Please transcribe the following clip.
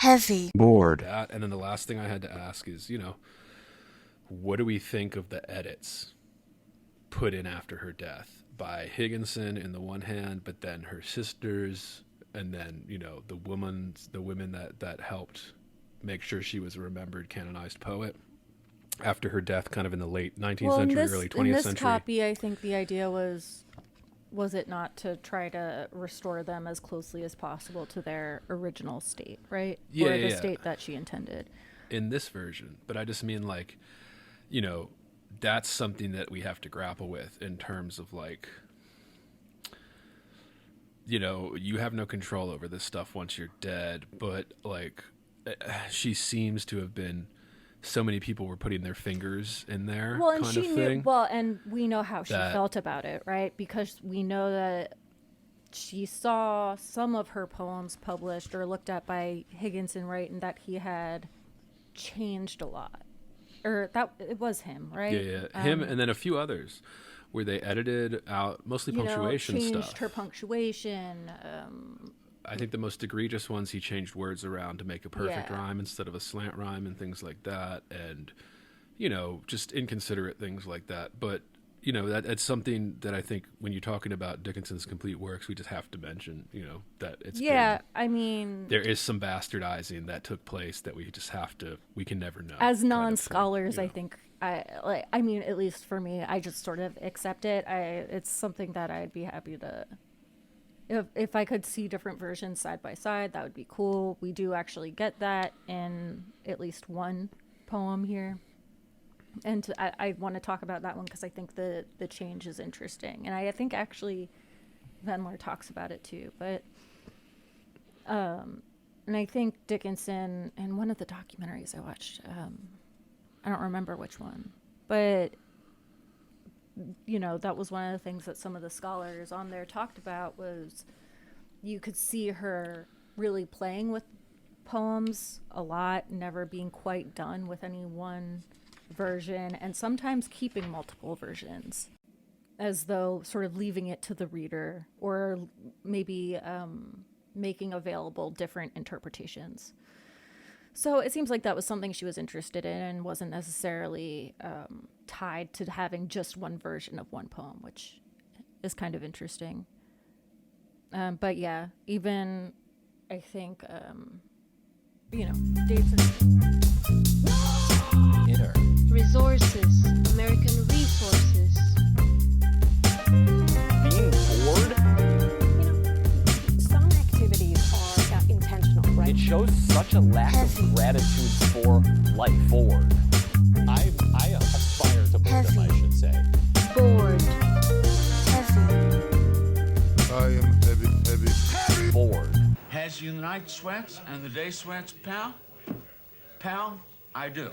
Heavy Bored. That, and then the last thing I had to ask is, what do we think of the edits put in after her death by Higginson in the one hand, but then her sisters, and then, the women that helped make sure she was a remembered canonized poet after her death, kind of in the late 19th century, early 20th in this century. Copy, I think the idea was it not to try to restore them as closely as possible to their original state, right? Yeah, or the state that she intended. In this version, but I just mean that's something that we have to grapple with in terms of you have no control over this stuff once you're dead, but she seems to have been, so many people were putting their fingers in there, well, and kind she of knew, thing. well, and we know how she felt about it, right? Because we know that she saw some of her poems published or looked at by Higginson, right? And that he had changed a lot. Or that it was him, right? Yeah. Him and then a few others where they edited out mostly punctuation changed stuff. Her punctuation. I think the most egregious ones, he changed words around to make a perfect rhyme instead of a slant rhyme and things like that. And, just inconsiderate things like that. But, that's something that I think when you're talking about Dickinson's complete works, we just have to mention, that it's there is some bastardizing that took place that we can never know. As non-scholars, I think, at least for me, I just sort of accept it. It's something that I'd be happy to... If I could see different versions side by side, that would be cool. We do actually get that in at least one poem here. And I want to talk about that one because I think the change is interesting. And I think actually Venler talks about it too. But and I think Dickinson, in one of the documentaries I watched, I don't remember which one, but that was one of the things that some of the scholars on there talked about was you could see her really playing with poems a lot, never being quite done with any one version, and sometimes keeping multiple versions as though sort of leaving it to the reader or maybe making available different interpretations. So it seems like that was something she was interested in and wasn't necessarily tied to having just one version of one poem, which is kind of interesting. But yeah, even I think, dates Inner. Resources, American resources. Being bored? Some activities are intentional, right? It shows such a lack of gratitude for life. Bored. I aspire to boredom, I should say. Bored. I am heavy. Bored. Has you the night sweats and the day sweats, pal? Pal, I do.